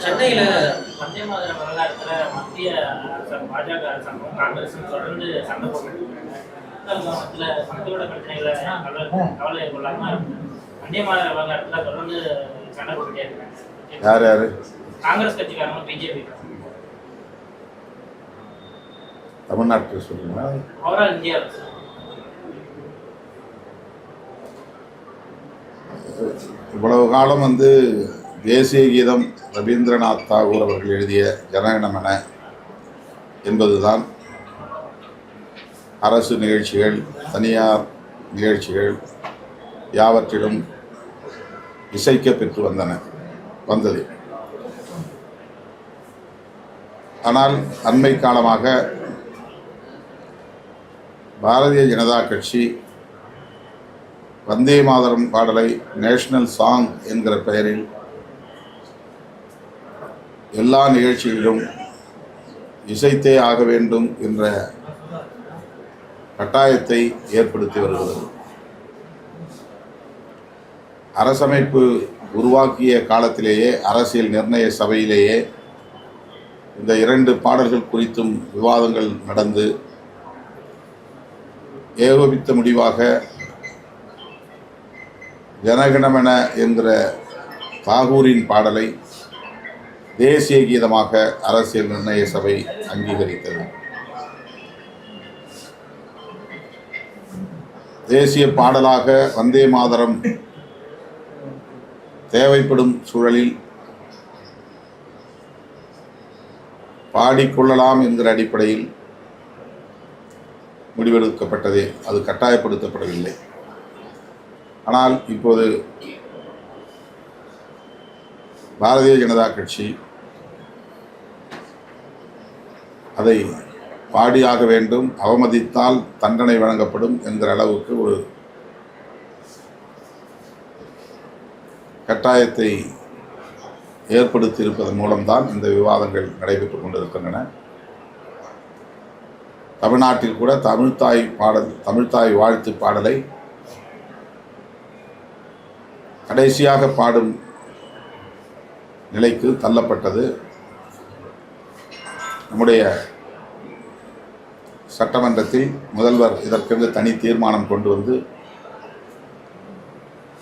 சென்னையில வந்தே மாதர விவகாரத்துல மத்திய பாஜக அரசாங்கம் காங்கிரஸும் தொடர்ந்து சண்டை போட்டுருக்காங்க. மக்களோட பிரச்சனைகளை கவலை கொள்ளாம வந்தே மாதர விவகாரத்துல தொடர்ந்து சண்டை போட்டுட்டே இருக்காங்க. யார் யாரு? காங்கிரஸ் கட்சிக்காரங்க, பிஜேபி. தமிழ்நாட்டில் சொல்லுங்களா? ஓவரால் இந்தியா இவ்வளவு காலம் தேசிய கீதம் ரவீந்திரநாத் தாகூர் அவர்கள் எழுதிய ஜனகணமன என்பதுதான் அரசு நிகழ்ச்சிகள், தனியார் நிகழ்ச்சிகள் யாவற்றிலும் இசைக்க பெற்று வந்தது. ஆனால் அண்மை காலமாக பாரதிய ஜனதா கட்சி வந்தே மாதரம் பாடலை நேஷனல் சாங் என்கிற பெயரில் எல்லா நிகழ்ச்சிகளிலும் இசைத்தே ஆக வேண்டும் என்ற கட்டாயத்தை ஏற்படுத்தி வருகிறது. அரசமைப்பு உருவாக்கிய காலத்திலேயே, அரசியல் நிர்ணய சபையிலேயே இந்த இரண்டு பாடல்கள் குறித்தும் விவாதங்கள் நடந்து ஏகோபித்த முடிவாக ஜனகணமன என்கிற தாகூரின் பாடலை தேசிய கீதமாக அரசியல் நிர்ணய சபை அங்கீகரித்தது. தேசிய பாடலாக வந்தே மாதரம் தேவைப்படும் சூழலில் பாடிக்கொள்ளலாம் என்கிற அடிப்படையில் முடிவெடுக்கப்பட்டதே, அது கட்டாயப்படுத்தப்படவில்லை. ஆனால் இப்போது பாரதிய ஜனதா கட்சி அதை பாடியாக வேண்டும், அவமதித்தால் தண்டனை வழங்கப்படும் என்கிற அளவுக்கு ஒரு கட்டாயத்தை ஏற்படுத்தி இருப்பதன் மூலம்தான் இந்த விவாதங்கள் நடைபெற்றுக் கொண்டிருக்கின்றன. தமிழ்நாட்டில் கூட தமிழ்த்தாய் வாழ்த்து பாடலை கடைசியாக பாடும் நிலைக்கு தள்ளப்பட்டது. நம்முடைய சட்டமன்றத்தில் முதல்வர் இதற்கென்று தனி தீர்மானம் கொண்டு வந்து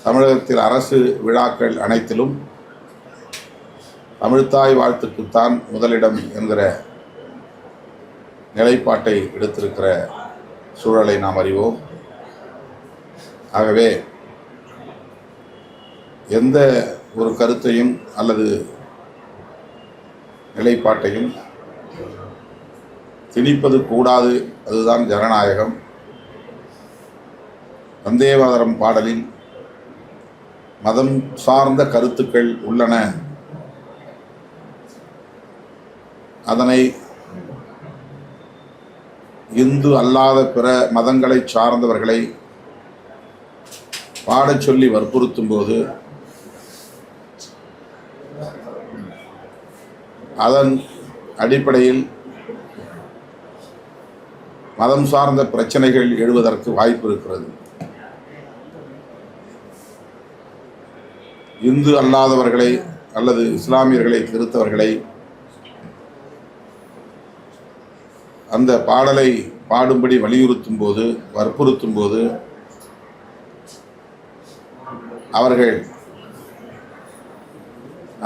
தமிழகத்தில் அரசு விழாக்கள் அனைத்திலும் தமிழ்த்தாய் வாழ்த்துக்குத்தான் முதலிடம் என்கிற நிலைப்பாட்டை எடுத்திருக்கிற சூழலை நாம் அறிவோம். ஆகவே எந்த ஒரு கருத்தையும் அல்லது நிலைப்பாட்டையும் திணிப்பது கூடாது, அதுதான் ஜனநாயகம். வந்தே மாதரம் பாடலில் மதம் சார்ந்த கருத்துக்கள் உள்ளன, அதனை இந்து அல்லாத பிற மதங்களை சார்ந்தவர்களை பாடச் சொல்லி வற்புறுத்தும் போது அதன் அடிப்படையில் மதம் சார்ந்த பிரச்சனைகள் எழுவதற்கு வாய்ப்பு இருக்கிறது. இந்து அல்லாதவர்களை அல்லது இஸ்லாமியர்களை திருத்தவர்களை அந்த பாடலை பாடும்படி வலியுறுத்தும் போது, வற்புறுத்தும் போது அவர்கள்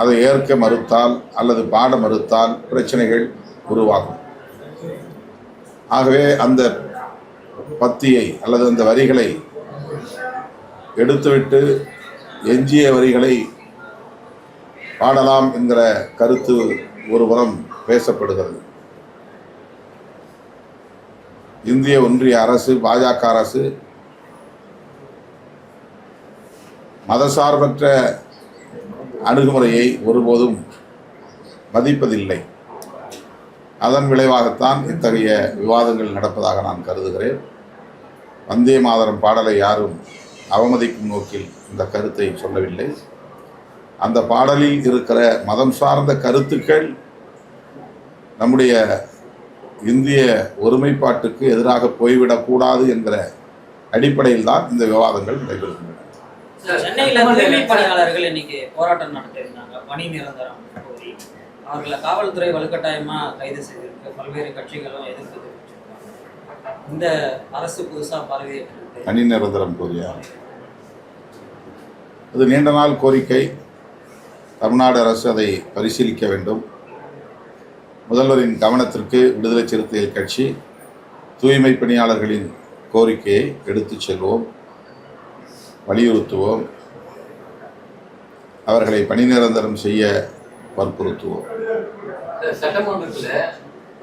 அதை ஏற்க மறுத்தால் அல்லது பாட மறுத்தால் பிரச்சனைகள் உருவாகும். ஆகவே அந்த பத்தியை அல்லது அந்த வரிகளை எடுத்துவிட்டு எஞ்சிய வரிகளை பாடலாம் என்கிற கருத்து ஒருபுறம் பேசப்படுகிறது. இந்திய ஒன்றிய அரசு, பாஜக அரசு மதசார்பற்ற அணுகுமுறையை ஒருபோதும் மதிப்பதில்லை. அதன் விளைவாகத்தான் இத்தகைய விவாதங்கள் நடப்பதாக நான் கருதுகிறேன். வந்தே மாதரம் பாடலை யாரும் அவமதிக்கும் நோக்கில் இந்த கருத்தை சொல்லவில்லை. அந்த பாடலில் இருக்கிற மதம் சார்ந்த கருத்துக்கள் நம்முடைய இந்திய ஒருமைப்பாட்டுக்கு எதிராக போய்விடக்கூடாது என்கிற அடிப்படையில் தான் இந்த விவாதங்கள் நடைபெறுகின்றன. சென்னையில தூய்மை பணியாளர்கள் இன்னைக்கு போராட்டம் நடத்தியிருந்தாங்க, பணி நிரந்தரம் கோரி. அவர்களை காவல்துறை வலுக்கட்டாயமா கைது செய்திருக்கு, பல்வேறு கட்சிகளும் எதிர்ப்பு தெரிவிச்சிருக்காங்க. இந்த அரசு புதுசா பதவியேற்று பணி நிரந்தரம் கோரியா? அது நீண்ட நாள் கோரிக்கை. தமிழ்நாடு அரசு அதை பரிசீலிக்க வேண்டும். முதல்வரின் கவனத்திற்கு விடுதலை சிறுத்தைகள் கட்சி தூய்மை பணியாளர்களின் கோரிக்கையை எடுத்துச் செல்வோம், வலியுறுத்துவோம், அவர்களை பணி நிரந்தரம் செய்ய வற்புறுத்துவோம். சட்டமன்றத்தில்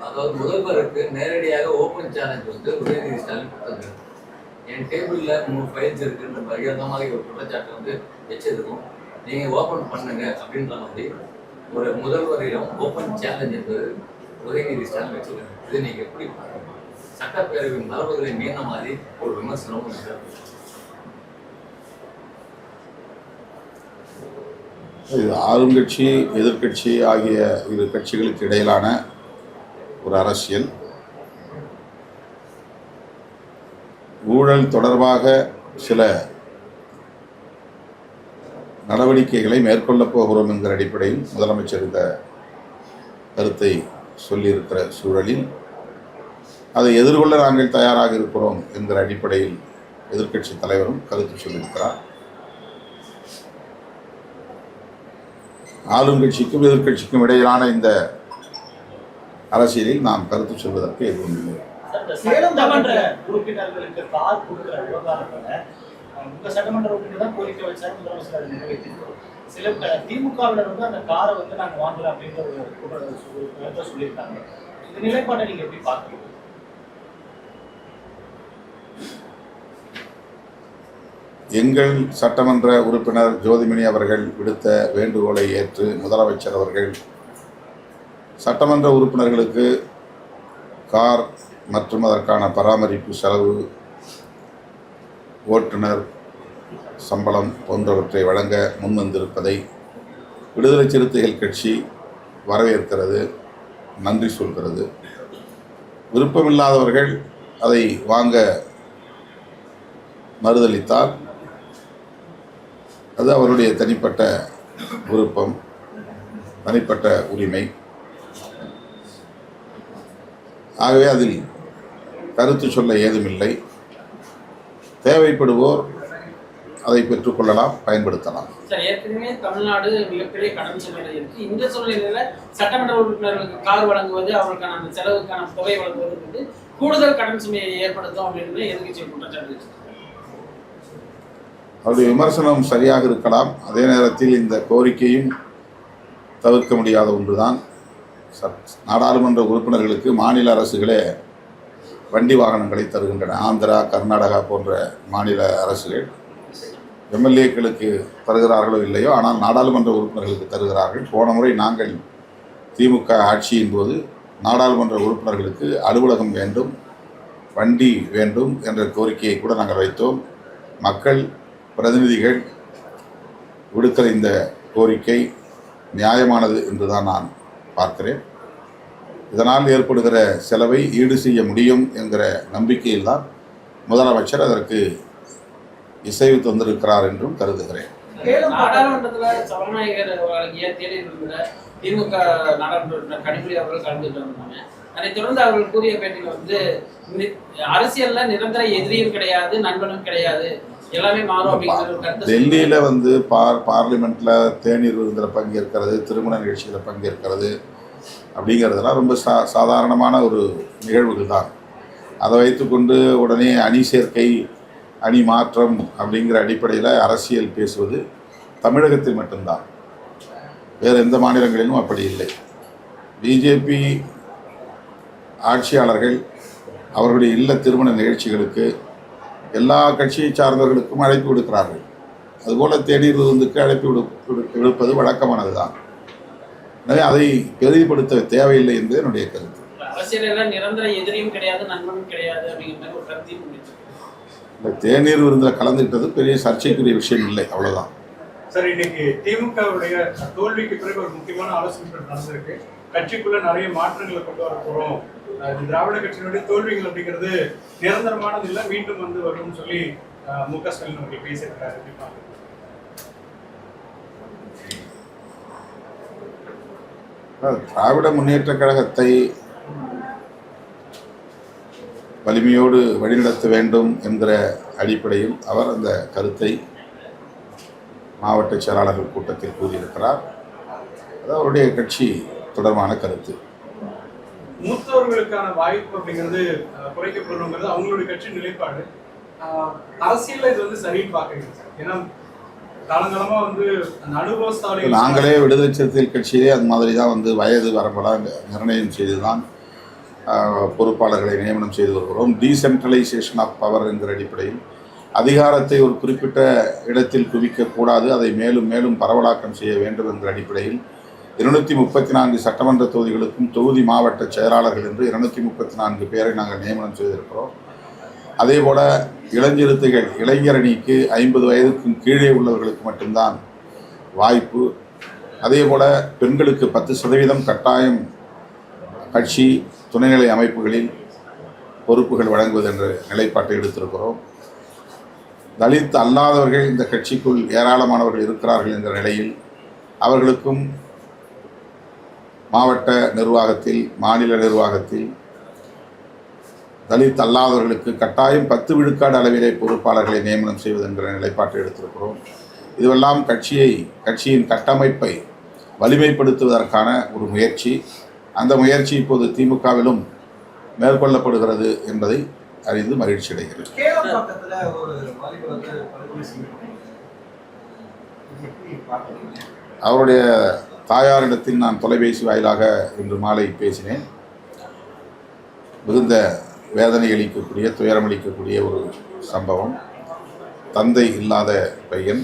அதாவது முதல்வருக்கு நேரடியாக ஓப்பன் சேலஞ்ச் வந்து உதயநிதி ஸ்டாலின் கொடுத்தாங்க. என் டேபிளில் 3 ஃபைல்ஸ் இருக்குன்ற மரியாதை மாதிரி ஒரு குற்றச்சாட்டை வந்து வச்சிருக்கோம், நீங்கள் ஓப்பன் பண்ணுங்க அப்படின்ற மாதிரி ஒரு முதல்வரிடம் ஓப்பன் சேலஞ்ச் என்பது உதயநிதி ஸ்டாலின் வச்சிருக்காங்க. இதை நீங்கள் எப்படி பார்க்கணும்? சட்டப்பேரவையின் மரபுகளை மீறின மாதிரி ஒரு விமர்சனமும் இருக்கு. இது ஆளும் கட்சி எதிர்கட்சி ஆகிய இரு கட்சிகளுக்கு இடையிலான ஒரு அரசியல். ஊழல் தொடர்பாக சில நடவடிக்கைகளை மேற்கொள்ளப் போகிறோம் என்கிற அடிப்படையில் முதலமைச்சர் இந்த கருத்தை சொல்லியிருக்கிற சூழலில் அதை எதிர்கொள்ள நாங்கள் தயாராக இருக்கிறோம் என்கிற அடிப்படையில் எதிர்க்கட்சி தலைவரும் கருத்து சொல்லியிருக்கிறார். ஆளும் கட்சிக்கும் எதிர்க்கட்சிக்கும் இடையிலான இந்த அரசியலில் நாம் கருத்து சொல்வதற்கு எதுவும் இல்லை. சேலம் சட்டமன்ற உறுப்பினர்களுக்கு கார் கொடுக்கிற விவகாரத்துல உங்க சட்டமன்ற உறுப்பினர் தான் கோரிக்கை வச்சாரு, முதலமைச்சர் அதை நிறைவேற்றிருக்கோம். சில திமுகவினர் வந்து அந்த காரை வந்து நாங்க வாங்கல அப்படின்ற ஒரு சொல்லியிருக்காங்க. இந்த நிலைப்பாட்டை நீங்க எப்படி பாக்குறீங்க? எங்கள் சட்டமன்ற உறுப்பினர் ஜோதிமணி அவர்கள் விடுத்த வேண்டுகோளை ஏற்று முதலமைச்சர் அவர்கள் சட்டமன்ற உறுப்பினர்களுக்கு கார் மற்றும் அதற்கான பராமரிப்பு செலவு, ஓட்டுநர் சம்பளம் போன்றவற்றை வழங்க முன்வந்திருப்பதை விடுதலை சிறுத்தைகள் கட்சி வரவேற்கிறது, நன்றி சொல்கிறது. விருப்பமில்லாதவர்கள் அதை வாங்க மறுதளித்தால் அது அவருடைய தனிப்பட்ட விருப்பம், தனிப்பட்ட உரிமை. ஆகவே அதில் கருத்து சொல்ல ஏதுமில்லை. தேவைப்படுவோர் அதை பெற்றுக்கொள்ளலாம், பயன்படுத்தலாம். சார், ஏற்கனவே தமிழ்நாடு மிகப்பெரிய கடன் சூழ்நிலை இருக்கு. இந்த சூழ்நிலையில சட்டமன்ற உறுப்பினர்களுக்கு கார் வழங்குவது, அவர்களுக்கான அந்த செலவுக்கான தொகை வழங்குவது வந்து கூடுதல் கடன் சுமையை ஏற்படுத்தும் அப்படின்னு எதிர்க்கட்சி குற்றச்சாட்டு. அவருடைய விமர்சனம் சரியாக இருக்கலாம். அதே நேரத்தில் இந்த கோரிக்கையும் தவிர்க்க முடியாத ஒன்றுதான். நாடாளுமன்ற உறுப்பினர்களுக்கு மாநில அரசுகளே வண்டி வாகனங்களை தருகின்றன. ஆந்திரா, கர்நாடகா போன்ற மாநில அரசுகள் எம்எல்ஏக்களுக்கு தருகிறார்களோ இல்லையோ, ஆனால் நாடாளுமன்ற உறுப்பினர்களுக்கு தருகிறார்கள். போன முறை நாங்கள் திமுக ஆட்சியின் போது நாடாளுமன்ற உறுப்பினர்களுக்கு அலுவலகம் வேண்டும், வண்டி வேண்டும் என்ற கோரிக்கையை கூட நாங்கள் வைத்தோம். மக்கள் பிரதிநிதிகள் விடுக்கிற இந்த கோரிக்கை நியாயமானது என்று தான் நான் பார்க்கிறேன். இதனால் ஏற்படுகிற செலவை ஈடு செய்ய முடியும் என்கிற நம்பிக்கையில் தான் முதலமைச்சர் அதற்கு இசைவு தந்திருக்கிறார் என்றும் கருதுகிறேன். நாடாளுமன்றத்துல சபாநாயகர் வழங்கிய தேர்தல் திமுக நாடாளுமன்ற கனிமொழி அவர்கள் கலந்துட்டு வந்தாங்க. அதைத் தொடர்ந்து அவர்கள் கூறிய பேட்டியில் வந்து அரசியல்ல நிரந்தர எதிரியும் கிடையாது, நண்பனும் கிடையாது, எல்லாமே மாறும் அப்படிங்கிற கருத்து. டெல்லியில வந்து பார்லிமெண்ட்ல தேநீர் விருந்தில் பங்கேற்கிறது, திருமண நிகழ்ச்சியில் பங்கேற்கிறது அப்படிங்கிறதுலாம் ரொம்ப சாதாரணமான ஒரு நிகழ்வுகள் தான். அதை வைத்துக்கொண்டு உடனே அணி சேர்க்கை, அணி மாற்றம் அப்படிங்கிற அடிப்படையில் அரசியல் பேசுவது தமிழகத்தில் மட்டும்தான், வேறு எந்த மாநிலங்களிலும் அப்படி இல்லை. பிஜேபி ஆட்சியாளர்கள் அவர்களுடைய இல்ல திருமண நிகழ்ச்சிகளுக்கு எல்லா கட்சியை சார்ந்தவர்களுக்கும் அழைப்பு விடுக்கிறார்கள். அதுபோல் தேநீர் விருந்துக்கு அழைப்பு விடுப்பது வழக்கமானது தான். எனவே அதை பெரிதுபடுத்த தேவையில்லை என்று என்னுடைய கருத்து. அரசியலில் நிரந்தர எதிரியும் கிடையாது, நண்பனும் கிடையாது அப்படிங்கிற ஒரு கருத்தையும் இந்த தேநீர் விருந்தில் கலந்துக்கிட்டது பெரிய சர்ச்சைக்குரிய விஷயம் இல்லை, அவ்வளோதான். சார், இன்னைக்கு திமுகவுடைய தோல்விக்கு பிறகு ஒரு முக்கியமான ஆலோசனை நடந்திருக்கு. கட்சிக்குள்ள நிறைய மாற்றங்களை கொண்டு வர போறோம், திராவிட கட்சியினுடைய தோல்விகள் அப்படிங்கிறது நிரந்தரமானது இல்லை, மீண்டும் வந்து வரும்னு சொல்லி மு க ஸ்டாலின் அவர்கள் பேசியிருக்காரு. திராவிட முன்னேற்றக் கழகத்தை வலிமையோடு வழிநடத்த வேண்டும் என்கிற அடிப்படையில் அவர் அந்த கருத்தை மாவட்ட செயலாளர்கள் கூட்டத்தில் கூறியிருக்கிறார். அது அவருடைய கட்சி தொடர்பான கருத்து. மூத்தவர்களுக்கான வாய்ப்பு அப்படிங்கிறது குறைக்கப்படுங்கிறது அவங்களுடைய கட்சி நிலைப்பாடு. அரசியல்ல இது வந்து சரின்னு பாக்குறீங்க சார்? ஏன்னா காலங்காலமா வந்து அந்த அனுபவஸ்தாலை நாங்களே விடுதலை சிறுத்தைகள் கட்சியிலே அது மாதிரி தான் வந்து வயது வரம்பெல்லாம் நிர்ணயம் செய்து தான் பொறுப்பாளர்களை நியமனம் செய்து வருகிறோம். டீசென்ட்ரலைசேஷன் ஆஃப் பவர் என்கிற அடிப்படையில் அதிகாரத்தை ஒரு குறிப்பிட்ட இடத்தில் குவிக்கக்கூடாது, அதை மேலும் மேலும் பரவலாக்கம் செய்ய வேண்டும் என்கிற அடிப்படையில் 234 சட்டமன்ற தொகுதிகளுக்கும் தொகுதி மாவட்ட செயலாளர்கள் என்று 234 பேரை நாங்கள் நியமனம் செய்திருக்கிறோம். அதேபோல் இளஞ்சிறுத்தைகள் இளைஞரணிக்கு 50 வயதுக்கும் கீழே உள்ளவர்களுக்கு மட்டும்தான் வாய்ப்பு. அதேபோல் பெண்களுக்கு 10% கட்டாயம் கட்சி துணைநிலை அமைப்புகளில் பொறுப்புகள் வழங்குவது என்ற நிலைப்பாட்டை எடுத்திருக்கிறோம். தலித் அல்லாதவர்கள் இந்த கட்சிக்குள் ஏராளமானவர்கள் இருக்கிறார்கள் என்ற நிலையில் அவர்களுக்கும் மாவட்ட நிர்வாகத்தில் மாநில நிர்வாகத்தில் தலித் அல்லாதவர்களுக்கு கட்டாயம் 10 விழுக்காடு அளவிலே பொறுப்பாளர்களை நியமனம் செய்வது என்கிற நிலைப்பாட்டை எடுத்திருக்கிறோம். இதுவெல்லாம் கட்சியின் கட்டமைப்பை வலிமைப்படுத்துவதற்கான ஒரு முயற்சி. அந்த முயற்சி இப்போது திமுகவிலும் மேற்கொள்ளப்படுகிறது என்பதை அறிந்து மகிழ்ச்சி அடைகிறது. அவருடைய தாயாரிடத்தில் நான் தொலைபேசி வாயிலாக இன்று மாலை பேசினேன். மிகுந்த வேதனை அளிக்கக்கூடிய துயரமளிக்கக்கூடிய ஒரு சம்பவம். தந்தை இல்லாத பையன்,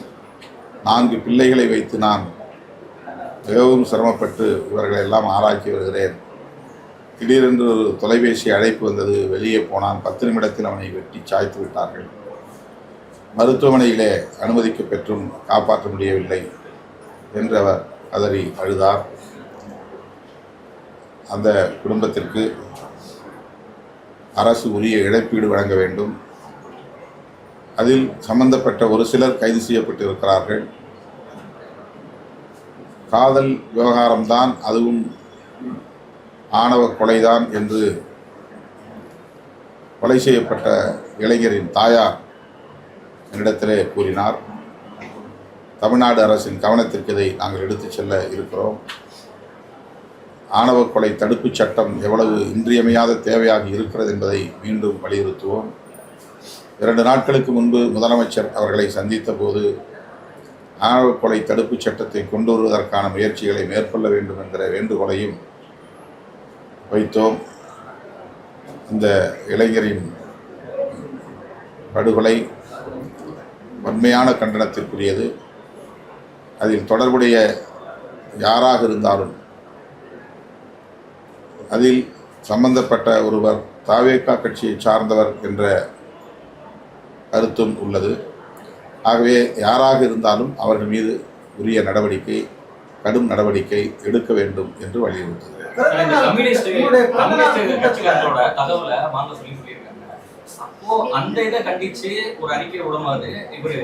4 பிள்ளைகளை வைத்து நான் மிகவும் சிரமப்பட்டு இவர்களை எல்லாம் ஆராய்ச்சி வருகிறேன். திடீரென்று ஒரு தொலைபேசி அழைப்பு வந்தது. வெளியே போனான். 10 நிமிடத்தில் அவனை வெட்டி சாய்த்து விட்டார்கள். மருத்துவமனையிலே அனுமதிக்க பெற்றும் காப்பாற்ற முடியவில்லை என்று அவர் கதறி அழுதார். அந்த குடும்பத்திற்கு அரசு உரிய இழப்பீடு வழங்க வேண்டும். அதில் சம்பந்தப்பட்ட ஒரு சிலர் கைது செய்யப்பட்டிருக்கிறார்கள். காதல் விவகாரம்தான், அதுவும் ஆணவ கொலைதான் என்று கொலை செய்யப்பட்ட இளைஞரின் தாயார் என்னிடத்திலே கூறினார். தமிழ்நாடு அரசின் கவனத்திற்கு இதை நாங்கள் எடுத்துச் செல்ல இருக்கிறோம். ஆணவ கொலை தடுப்புச் சட்டம் எவ்வளவு இன்றியமையாத தேவையாக இருக்கிறது என்பதை மீண்டும் வலியுறுத்துவோம். 2 நாட்களுக்கு முன்பு முதலமைச்சர் அவர்களை சந்தித்த போது ஆணவ கொலை தடுப்புச் சட்டத்தை கொண்டு வருவதற்கான முயற்சிகளை மேற்கொள்ள வேண்டும் என்கிற வேண்டுகோளையும் வைத்தோம். இந்த இளைஞரின் படுகொலை வன்மையான கண்டனத்திற்குரியது. அதில் தொடர்புடைய யாராக இருந்தாலும் அதில் சம்பந்தப்பட்ட ஒருவர் தாவேகா கட்சியை சார்ந்தவர் என்ற கருத்தும் உள்ளது. ஆகவே யாராக இருந்தாலும் அவர்கள் மீது உரிய நடவடிக்கை, கடும் நடவடிக்கை எடுக்க வேண்டும் என்று வலியுறுத்துகிறேன். கட்சிக்காரங்களோட தகவலை வாங்க சொல்லியிருக்காங்க. அப்போ அந்த இதை கண்டிச்சு ஒரு அறிக்கை விடும்போது இவர்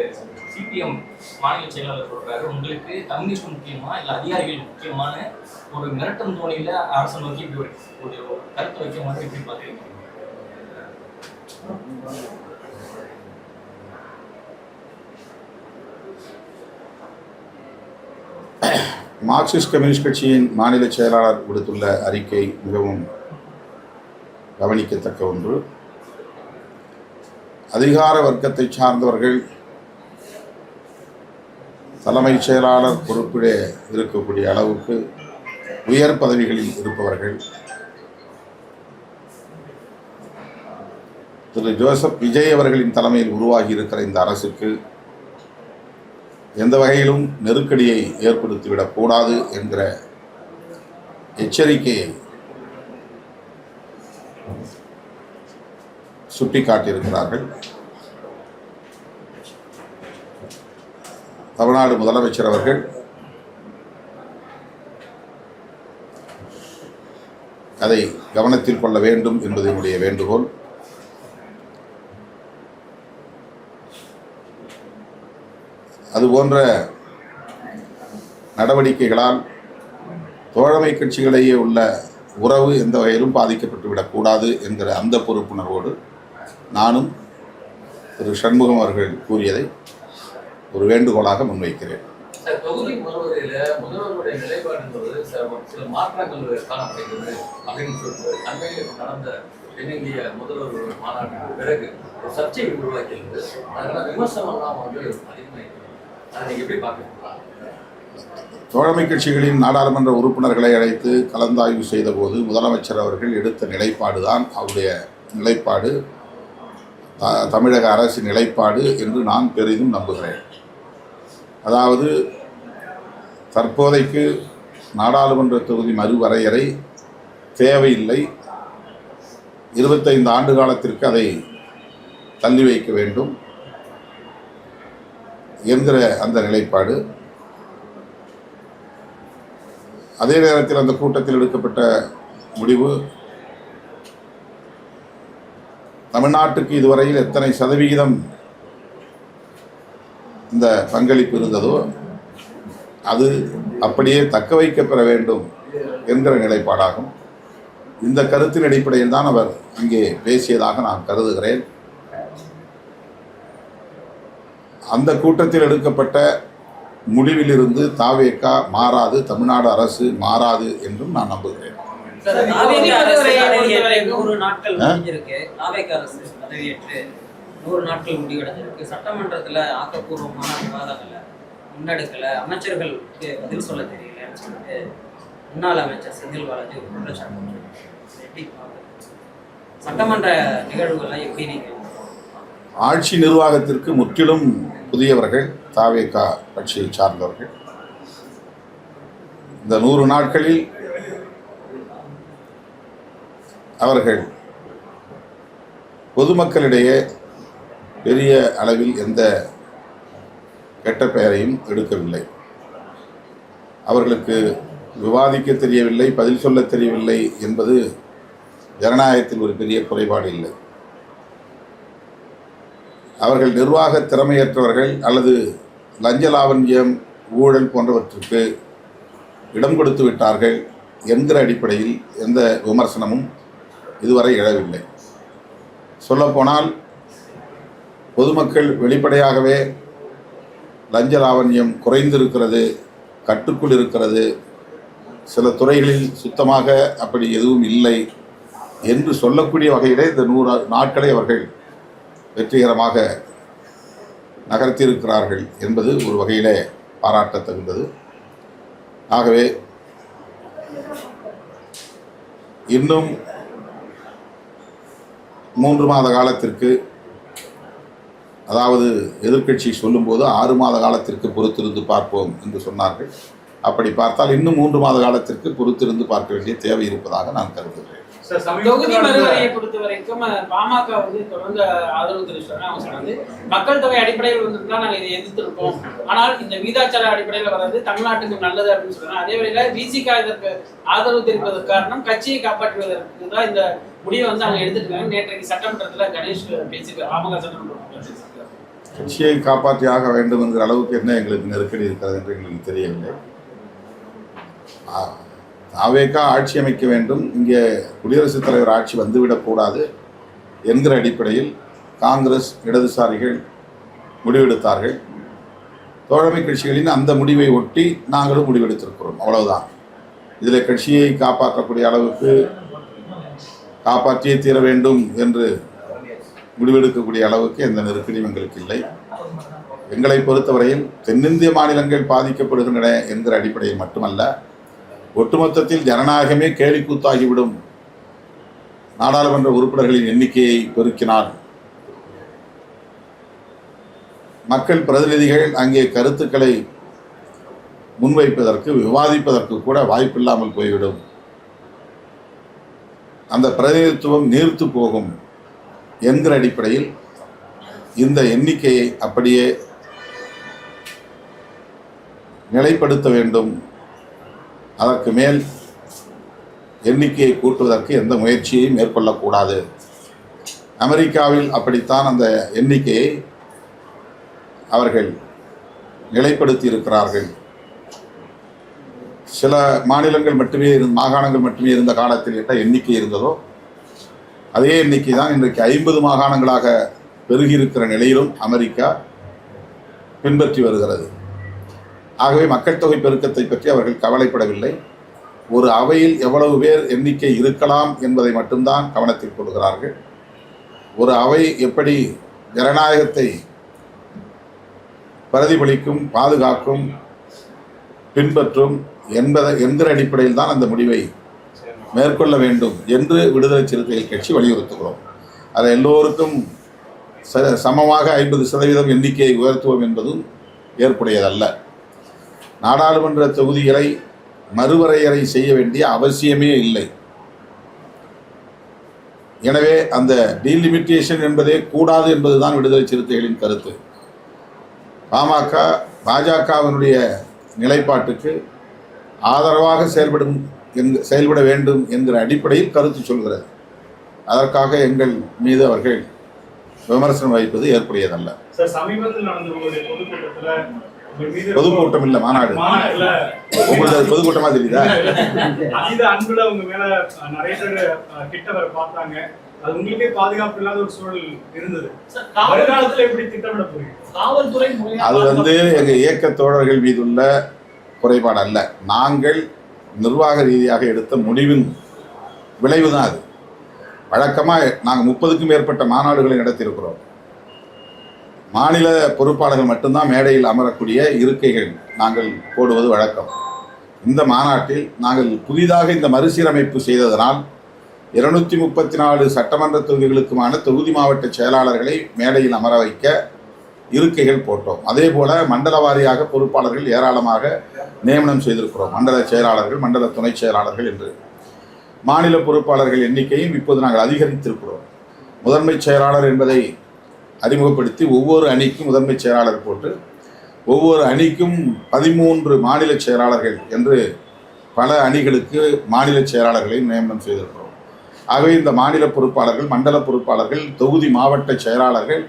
சிபிஎம் மாநில செயலாளர் சொல்றாரு, உங்களுக்கு கம்யூனிஸ்ட் முக்கியமா இல்ல அதிகாரிகள் முக்கியமான ஒரு மிரட்டும் தோணியில அரசு நோக்கி இப்படி ஒரு கருத்து வைக்க மாதிரி எப்படி பாக்குறீங்க? மார்க்சிஸ்ட் கம்யூனிஸ்ட் கட்சியின் மாநில செயலாளர் விடுத்துள்ள அறிக்கை மிகவும் கவனிக்கத்தக்க ஒன்று. அதிகார வர்க்கத்தை சார்ந்தவர்கள் தலைமைச் செயலாளர் பொறுப்பிலே இருக்கக்கூடிய அளவுக்கு உயர் பதவிகளில் இருப்பவர்கள் திரு ஜோசப் விஜய் அவர்களின் தலைமையில் உருவாகி இருக்கிற இந்த அரசுக்கு எந்த வகையிலும் நெருக்கடியை ஏற்படுத்திவிடக்கூடாது என்கிற எச்சரிக்கையை சுட்டிக்காட்டியிருக்கிறார்கள். தமிழ்நாடு முதலமைச்சர் அவர்கள் அதை கவனத்தில் கொள்ள வேண்டும் என்பது என்னுடைய வேண்டுகோள். அதுபோன்ற நடவடிக்கைகளால் தோழமை கட்சிகளிடையே உள்ள உறவு எந்த வகையிலும் பாதிக்கப்பட்டு விடக்கூடாது என்கிற அந்த பொறுப்புணர்வோடு நானும் திரு சண்முகம் அவர்கள் கூறியதை ஒரு வேண்டுகோளாக முன்வைக்கிறேன். சார், தொகுதி மறுவரையில முதல்வருடைய நிலைப்பாடு என்பது சில மாற்றங்கள் காணப்படுகிறது அப்படின்னு சொல்லிட்டு அண்மையில் நடந்த தென்னிந்திய முதல்வர் மாநாட்டுக்கு பிறகு ஒரு சர்ச்சையை உருவாக்கியிருக்கு. அதனால விமர்சனம்லாம் அதிகமாக அதை நீங்க எப்படி பார்க்குறீங்களா? தோழமை கட்சிகளின் நாடாளுமன்ற உறுப்பினர்களை அழைத்து கலந்தாய்வு செய்தபோது முதலமைச்சர் அவர்கள் எடுத்த நிலைப்பாடு தான் அவருடைய நிலைப்பாடு, தமிழக அரசின் நிலைப்பாடு என்று நான் பெரிதும் நம்புகிறேன். அதாவது தற்போதைக்கு நாடாளுமன்ற தொகுதி மறுவரையறை தேவையில்லை, 25 ஆண்டு காலத்திற்கு அதை தள்ளி வைக்க வேண்டும் என்கிற அந்த நிலைப்பாடு. அதே நேரத்தில் அந்த கூட்டத்தில் எடுக்கப்பட்ட முடிவு தமிழ்நாட்டுக்கு இதுவரையில் எத்தனை சதவிகிதம் இந்த பங்களிப்பு இருந்ததோ அது அப்படியே தக்க வைக்கப்பெற வேண்டும் என்கிற நிலைப்பாடாகும். இந்த கருத்தின் அடிப்படையில் தான் அவர் அங்கே பேசியதாக நான் கருதுகிறேன். அந்த கூட்டத்தில் எடுக்கப்பட்ட முடிவிலிருந்து தாவேகா மாறாது, தமிழ்நாடு அரசு மாறாது என்றும் நான் நம்புகிறேன். 100 நாட்கள் முடிஞ்சிருக்கு. தாவேகா அரசு பதவியேற்று 100 நாட்கள் முடிவடைஞ்சிருக்கு. சட்டமன்றத்தில் ஆக்கப்பூர்வமான விவாதங்களை முன்னெடுக்கல, அமைச்சர்களுக்கு பதில் சொல்ல தெரியலன்னு சொல்லிட்டு முன்னாள் அமைச்சர் செந்தில் பாலாஜி ஒரு குற்றச்சாட்டு. எப்படி சட்டமன்ற நிகழ்வுகளை எப்படி நீங்க? ஆட்சி நிர்வாகத்திற்கு முற்றிலும் புதியவர்கள் தாவேகா கட்சியை சார்ந்தவர்கள். இந்த 100 நாட்களில் அவர்கள் பொதுமக்களிடையே பெரிய அளவில் எந்த கெட்ட பெயரையும் எடுக்கவில்லை. அவர்களுக்கு விவாதிக்க தெரியவில்லை, பதில் சொல்ல தெரியவில்லை என்பது ஜனநாயகத்தில் ஒரு பெரிய குறைபாடு இல்லை. அவர்கள் நிர்வாக திறமையற்றவர்கள் அல்லது லஞ்ச லாவண்யம், ஊழல் போன்றவற்றுக்கு இடம் கொடுத்து விட்டார்கள் என்கிற அடிப்படையில் எந்த விமர்சனமும் இதுவரை எழவில்லை. சொல்லப்போனால் பொதுமக்கள் வெளிப்படையாகவே லஞ்ச லாவண்யம் குறைந்திருக்கிறது, கட்டுக்குள் இருக்கிறது, சில துறைகளில் சுத்தமாக அப்படி எதுவும் இல்லை என்று சொல்லக்கூடிய வகையிலே இந்த 100 நாட்களை அவர்கள் வெற்றிகரமாக நகர்த்தியிருக்கிறார்கள் என்பது ஒரு வகையிலே பாராட்டத்தகுந்தது. ஆகவே இன்னும் 3 மாத காலத்திற்கு, அதாவது எதிர்க்கட்சி சொல்லும்போது 6 மாத காலத்திற்கு பொறுத்திருந்து பார்ப்போம் என்று சொன்னார்கள். அப்படி பார்த்தால் இன்னும் 3 மாத காலத்திற்கு பொறுத்திருந்து பார்க்க வேண்டிய தேவை இருப்பதாக நான் கருதுகிறேன். தொகுதி மறுவரையை பொறுத்த வரைக்கும் பாமக தொடர்ந்து ஆதரவு தெரிவிச்சாங்க. அவங்க சொன்னது மக்கள் தொகை அடிப்படையில் வந்துதான் நாங்கள் இதை எதிர்த்திருக்கோம், ஆனால் இந்த வீதாச்சார அடிப்படையில் வர்றது தமிழ்நாட்டுக்கு நல்லது அப்படின்னு சொல்றாங்க. அதே வேளையில விசிகா இதற்கு ஆதரவு தெரிவிப்பதற்கு காரணம் கட்சியை காப்பாற்றுவதற்கு தான் இந்த முடிவை அவங்க எடுத்துருக்காங்க. நேற்றைக்கு சட்டமன்றத்தில் கணேஷ் பேசியிருக்காரு, பாமக சட்டமன்ற கட்சியை காப்பாற்றி ஆக வேண்டும் என்கிற அளவுக்கு என்ன எங்களுக்கு நெருக்கடி இருக்கிறது என்று எங்களுக்கு தெரியவில்லை. தாவேகா ஆட்சி அமைக்க வேண்டும், இங்கே குடியரசுத் தலைவர் ஆட்சி வந்துவிடக்கூடாது என்கிற அடிப்படையில் காங்கிரஸ், இடதுசாரிகள் முடிவெடுத்தார்கள். தோழமை கட்சிகளின் அந்த முடிவை ஒட்டி நாங்களும் முடிவெடுத்திருக்கிறோம், அவ்வளவுதான். இதில் கட்சியை காப்பாற்றக்கூடிய அளவுக்கு காப்பாற்றியே தீர வேண்டும் என்று முடிவெடுக்கக்கூடிய அளவுக்கு எந்த நெருக்கடியும் எங்களுக்கு இல்லை. எங்களை பொறுத்தவரையில் தென்னிந்திய மாநிலங்கள் பாதிக்கப்படுகின்றன என்கிற அடிப்படையில் மட்டுமல்ல, ஒட்டுமொத்தத்தில் ஜனநாயகமே கேலிக்கூத்தாகிவிடும். நாடாளுமன்ற உறுப்பினர்களின் எண்ணிக்கையை பெருக்கினால் மக்கள் பிரதிநிதிகள் அங்கே கருத்துக்களை முன்வைப்பதற்கு, விவாதிப்பதற்கு கூட வாய்ப்பில்லாமல் போய்விடும். அந்த பிரதிநிதித்துவம் நீர்த்து போகும் என்கிற அடிப்படையில் இந்த எண்ணிக்கையை அப்படியே நிலைப்படுத்த வேண்டும். அதற்கு மேல் எண்ணிக்கையை கூட்டுவதற்கு எந்த முயற்சியையும் மேற்கொள்ளக்கூடாது. அமெரிக்காவில் அப்படித்தான் அந்த எண்ணிக்கையை அவர்கள் நிலைப்படுத்தி இருக்கிறார்கள். சில மாநிலங்கள் மட்டுமே மாகாணங்கள் மட்டுமே இருந்த காலத்தில் எட்ட எண்ணிக்கை இருந்ததோ அதே எண்ணிக்கை தான் இன்றைக்கு 50 மாகாணங்களாக பெருகியிருக்கிற நிலையிலும் அமெரிக்கா பின்பற்றி வருகிறது. ஆகவே மக்கள் தொகை பெருக்கத்தை பற்றி அவர்கள் கவலைப்படவில்லை. ஒரு அவையில் எவ்வளவு பேர் எண்ணிக்கை இருக்கலாம் என்பதை மட்டும்தான் கவனத்தில் கொள்கிறார்கள். ஒரு அவை எப்படி ஜனநாயகத்தை பிரதிபலிக்கும், பாதுகாக்கும், பின்பற்றும் என்கிற அடிப்படையில் தான் அந்த முடிவை மேற்கொள்ள வேண்டும் என்று விடுதலை சிறுத்தைகள் கட்சி வலியுறுத்துகிறோம். அதை எல்லோருக்கும் சமமாக 50% எண்ணிக்கையை உயர்த்துவோம் என்பதும் ஏற்புடையதல்ல. நாடாளுமன்ற தொகுதிகளை மறுவரையறை செய்ய வேண்டிய அவசியமே இல்லை. எனவே அந்த டீலிமிட்டேஷன் என்பதே கூடாது என்பதுதான் விடுதலை சிறுத்தைகளின் கருத்து. பாஜகவினுடைய நிலைப்பாட்டுக்கு ஆதரவாக செயல்பட வேண்டும் என்கிற அடிப்படையில் கருத்து சொல்கிறது. அதற்காக எங்கள் மீது அவர்கள் விமர்சனம் வைப்பது ஏற்புடையதல்ல. சார், சமீபத்தில் நடந்த ஒரு பொதுக்கூட்டம் இல்ல, மாநாடு. உங்களுக்கு பொதுக்கூட்டமா தெரியுதா? அதீத அன்புல உங்க மேல நிறைய பேர் கிட்ட வர பார்த்தாங்க. அது உங்களுக்கே பாதுகாப்பு இல்லாத ஒரு சூழல் இருந்தது. வருங்காலத்துல எப்படி திட்டமிட போறீங்க? காவல்துறை அது எங்க இயக்க தோழர்கள் மீதுள்ள குறைபாடு அல்ல. நாங்கள் நிர்வாக ரீதியாக எடுத்த முடிவின் விளைவு தான் அது. வழக்கமாக நாங்கள் 30க்கும் மேற்பட்ட மாநாடுகளை நடத்தியிருக்கிறோம். மாநில பொறுப்பாளர்கள் மட்டும்தான் மேடையில் அமரக்கூடிய இருக்கைகள் நாங்கள் போடுவது வழக்கம். இந்த மாநாட்டில் நாங்கள் புதிதாக இந்த மறுசீரமைப்பு செய்ததனால் 234 சட்டமன்ற தொகுதிகளுக்குமான தொகுதி மாவட்ட செயலாளர்களை மேடையில் அமர வைக்க இருக்கைகள் போட்டோம். அதே போல மண்டல வாரியாக பொறுப்பாளர்கள் ஏராளமாக நியமனம் செய்திருக்கிறோம். மண்டல செயலாளர்கள், மண்டல துணை செயலாளர்கள் என்று. மாநில பொறுப்பாளர்கள் எண்ணிக்கையும் இப்போது நாங்கள் அதிகரித்திருக்கிறோம். முதன்மை செயலாளர் என்பதை அறிமுகப்படுத்தி ஒவ்வொரு அணிக்கும் முதன்மை செயலாளர் போட்டு ஒவ்வொரு அணிக்கும் 13 மாநில செயலாளர்கள் என்று பல அணிகளுக்கு மாநில செயலாளர்களை நியமனம் செய்திருக்கிறோம். ஆகவே இந்த மாநில பொறுப்பாளர்கள், மண்டல பொறுப்பாளர்கள், தொகுதி மாவட்ட செயலாளர்கள்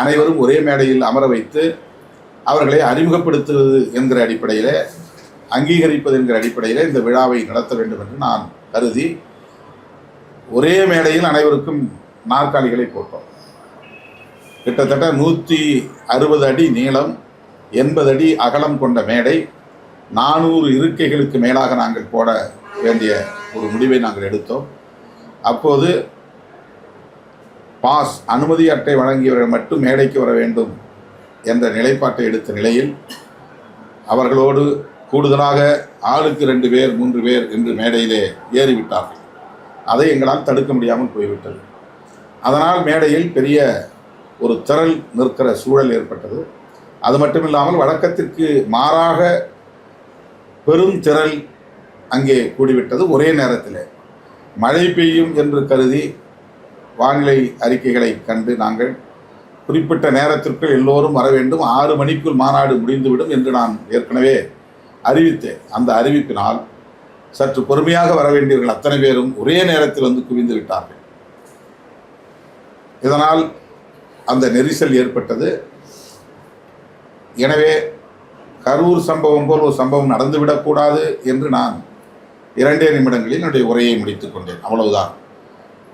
அனைவரும் ஒரே மேடையில் அமர வைத்து அவர்களை அறிமுகப்படுத்துவது என்கிற அடிப்படையில், அங்கீகரிப்பது என்கிற அடிப்படையில் இந்த விழாவை நடத்த வேண்டும் என்று நான் கருதி ஒரே மேடையில் அனைவருக்கும் நாற்காலிகளை போட்டோம். கிட்டத்தட்ட 160 அடி நீளம், 80 அடி அகலம் கொண்ட மேடை, 400 இருக்கைகளுக்கு மேலாக நாங்கள் போட வேண்டிய ஒரு முடிவை நாங்கள் எடுத்தோம். அப்போது பாஸ் அனுமதி அட்டை வழங்கியவர்கள் மட்டும் மேடைக்கு வர வேண்டும் என்ற நிலைப்பாட்டை எடுத்த நிலையில் அவர்களோடு கூடுதலாக ஆளுக்கு 2 பேர் 3 பேர் என்று மேடையிலே ஏறிவிட்டார்கள். அதை எங்களால் தடுக்க முடியாமல் போய்விட்டது. அதனால் மேடையில் பெரிய ஒரு திரள் நிற்கிற சூழல் ஏற்பட்டது. அது மட்டுமில்லாமல் வழக்கத்திற்கு மாறாக பெரும் திரள் அங்கே கூடிவிட்டது. ஒரே நேரத்தில் மழை பெய்யும் என்று கருதி வானிலை அறிக்கைகளை கண்டு நாங்கள் குறிப்பிட்ட நேரத்திற்குள் எல்லோரும் வர வேண்டும், 6 மணிக்குள் மாநாடு முடிந்துவிடும் என்று நான் ஏற்கனவே அறிவித்தேன். அந்த அறிவிப்பினால் சற்று பொறுமையாக வர வேண்டியவர்கள் அத்தனை பேரும் ஒரே நேரத்தில் வந்து குவிந்து விட்டார்கள். இதனால் அந்த நெரிசல் ஏற்பட்டது. எனவே கரூர் சம்பவம் போல் ஒரு சம்பவம் நடந்துவிடக்கூடாது என்று நான் 2 நிமிடங்களில் என்னுடைய உரையை முடித்துக் கொண்டேன். அவ்வளவுதான்.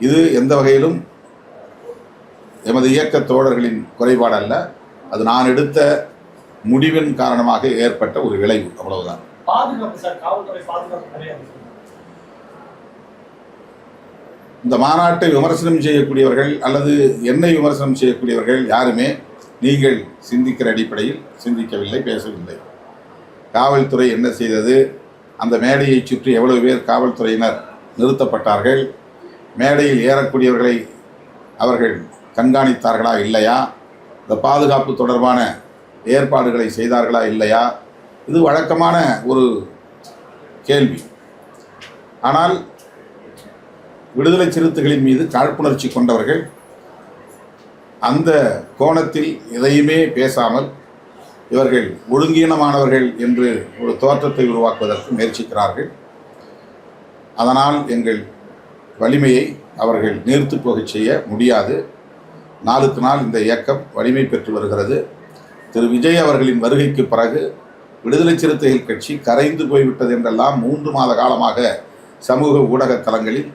இது எந்த வகையிலும் எமது இயக்க தோழர்களின் குறைபாடு அல்ல. அது நான் எடுத்த முடிவின் காரணமாக ஏற்பட்ட ஒரு விளைவு. அவ்வளவுதான். இந்த மாநாட்டை விமர்சனம் செய்யக்கூடியவர்கள் அல்லது என்னை விமர்சனம் செய்யக்கூடியவர்கள் யாருமே நீங்கள் சிந்திக்கிற அடிப்படையில் சிந்திக்கவில்லை, பேசவில்லை. காவல்துறை என்ன செய்தது, அந்த மேடையை சுற்றி எவ்வளவு பேர் காவல்துறையினர் நிறுத்தப்பட்டார்கள், மேடையில் ஏறக்கூடியவர்களை அவர்கள் கண்காணித்தார்களா இல்லையா, இந்த பாதுகாப்பு தொடர்பான ஏற்பாடுகளை செய்தார்களா இல்லையா, இது வழக்கமான ஒரு கேள்வி. ஆனால் விடுதலை சிறுத்தைகளின் மீது காழ்ப்புணர்ச்சி கொண்டவர்கள் அந்த கோணத்தில் எதையுமே பேசாமல் இவர்கள் ஒழுங்கீனமானவர்கள் என்று ஒரு தோற்றத்தை உருவாக்குவதற்கு முயற்சிக்கிறார்கள். அதனால் எங்கள் வலிமையை அவர்கள் நீர்த்து போகச் செய்ய முடியாது. நாளுக்கு நாள் இந்த இயக்கம் வலிமை பெற்று வருகிறது. திரு விஜய் அவர்களின் வருகைக்கு பிறகு விடுதலை சிறுத்தைகள் கட்சி கரைந்து போய்விட்டது என்றெல்லாம் 3 மாத காலமாக சமூக ஊடக தளங்களில்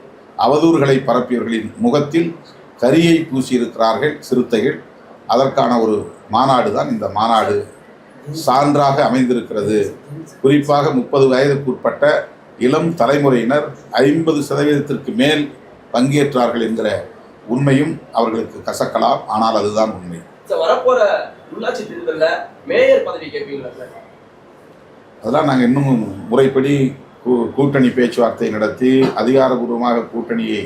அவதூறுகளை பரப்பியவர்களின் முகத்தில் கரியை பூசியிருக்கிறார்கள் சிறுத்தைகள். அதற்கான ஒரு மாநாடு தான் இந்த மாநாடு சான்றாக அமைந்திருக்கிறது. குறிப்பாக 30 வயதுக்குட்பட்ட இளம் தலைமுறையினர் 50% மேல் பங்கேற்றார்கள் என்கிற உண்மையும் அவர்களுக்கு கசக்கலாம். ஆனால் அதுதான் உண்மை. வரப்போற உள்ளாட்சி தேர்தலில் மேயர் பதவி கேட்பீங்களா சார்? அதெல்லாம் நாங்கள் இன்னும் முறைப்படி கூட்டணி பேச்சுவார்த்தை நடத்தி அதிகாரபூர்வமாக கூட்டணியை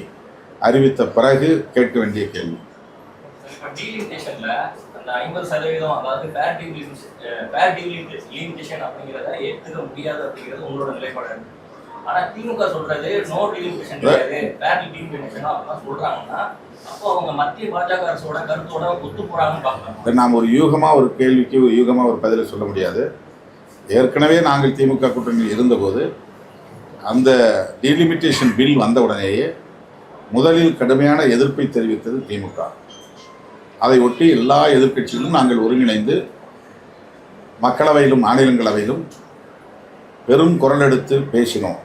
அறிவித்த பிறகு கேட்க வேண்டிய கேள்வி. டீலிமிட்டேஷன்ல அந்த 50%, அதாவது ஃபேர் டீலிமிட்டேஷன் அப்படிங்கிறத ஏற்றுக்க முடியாது அப்படிங்கிறது உங்களோட நிலைப்பாடு. ஆனா திமுக சொல்றது நோ டீலிமிட்டேஷன் கிடையாது, ஃபேர் டீலிமிட்டேஷன் அப்படிலாம் சொல்றாங்கன்னா அப்போ அவங்க மத்திய பாஜக அரசோட கருத்தோட ஒத்து போறாங்கன்னு பார்க்கலாம். நாம் ஒரு யூகமாக ஒரு கேள்விக்கு ஒரு யூகமாக ஒரு பதிலை சொல்ல முடியாது. ஏற்கனவே நாங்கள் திமுக கூட்டணியில் இருந்தபோது அந்த டீலிமிட்டேஷன் பில் வந்த உடனேயே முதலில் கடுமையான எதிர்ப்பை தெரிவித்தது திமுக. அதை ஒட்டி எல்லா எதிர்க்கட்சிகளும் நாங்கள் ஒருங்கிணைந்து மக்களவையிலும் மாநிலங்களவையிலும் பெரும் குரல் எடுத்து பேசினோம்.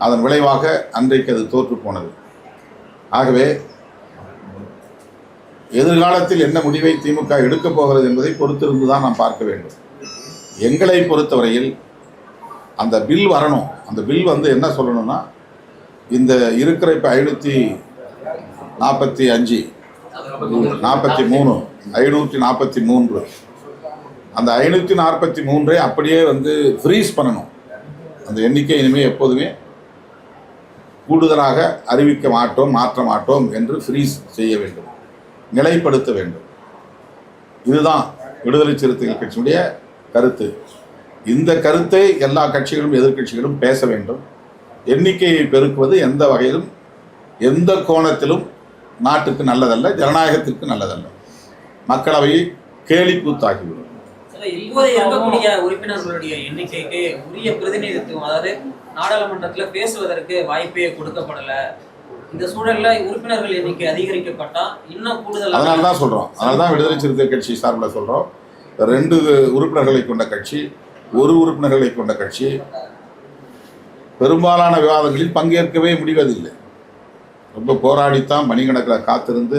அதன் விளைவாக அன்றைக்கு அது தோற்று போனது. ஆகவே எதிர்காலத்தில் என்ன முடிவை திமுக எடுக்கப் போகிறது என்பதை பொறுத்திருந்து தான் நாம் பார்க்க வேண்டும். எங்களை பொறுத்தவரையில் அந்த பில் வரணும். அந்த பில் என்ன சொல்லணும்னா, இந்த இருக்கிற இப்போ 545 543 அந்த 543 அப்படியே ஃப்ரீஸ் பண்ணணும். அந்த எண்ணிக்கை இனிமேல் எப்போதுமே கூடுதலாக அறிவிக்க மாட்டோம், மாற்ற மாட்டோம் என்று ஃப்ரீஸ் செய்ய வேண்டும், நிலைப்படுத்த வேண்டும். இதுதான் விடுதலை சிறுத்தைகள் கட்சியுடைய கருத்து. இந்த கருத்தை எல்லா கட்சிகளும் எதிர்க்கட்சிகளும் பேச வேண்டும். எண்ணிக்கையை பெருக்குவது எந்த வகையிலும் எந்த கோணத்திலும் நாட்டுக்கு நல்லதல்ல, ஜனநாயகத்திற்கு நல்லதல்ல. மக்களவையை கேலி கூத்தாகிவிடும். இப்போது இருக்கக்கூடிய உறுப்பினர்களுடைய எண்ணிக்கைக்கு உரிய பிரதிநிதித்துவம், அதாவது நாடாளுமன்றத்தில் பேசுவதற்கு வாய்ப்பே கொடுக்கப்படலை. இந்த சூழல்ல உறுப்பினர்கள் எண்ணிக்கை அதிகரிக்கப்பட்டா இன்னும் கூடுதல். அதனால தான் சொல்றோம், அதனால தான் விடுதலை சிறுத்தை கட்சி சார்பில் சொல்றோம், 2 உறுப்பினர்களை கொண்ட கட்சி, 1 உறுப்பினர்களை கொண்ட கட்சி பெரும்பாலான விவாதங்களில் பங்கேற்கவே முடிவதில்லை. ரொம்ப போராடித்தான் மணிக்கணக்கில் காத்திருந்து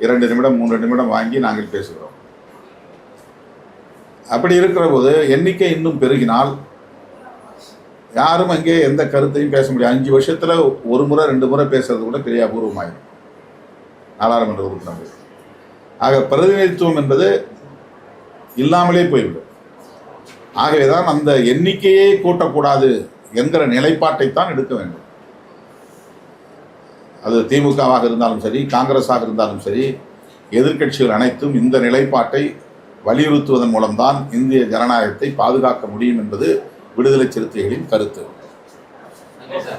2 நிமிடம் 3 நிமிடம் வாங்கி நாங்கள் பேசுகிறோம். அப்படி இருக்கிற போது எண்ணிக்கை இன்னும் பெருகினால் யாரும் அங்கே எந்த கருத்தையும் பேச முடியாது. 5 வருஷத்தில் 1 முறை 2 முறை பேசுறது கூட பெரிய அபூர்வமாயிடும் நாடாளுமன்ற உறுப்பினர்கள். ஆக பிரதிநிதித்துவம் என்பது இல்லாமலே போய்விடும். ஆகவேதான் அந்த எண்ணிக்கையே கூட்டக்கூடாது என்கிற நிலைப்பாட்டைத்தான் எடுக்க வேண்டும். அது திமுகவாக இருந்தாலும் சரி, காங்கிரஸாக இருந்தாலும் சரி, எதிர்க்கட்சிகள் அனைத்தும் இந்த நிலைப்பாட்டை வலியுறுத்துவதன் மூலம்தான் இந்திய ஜனநாயகத்தை பாதுகாக்க முடியும் என்பது விடுதலை சிறுத்தைகளின் கருத்து. Okay, sir.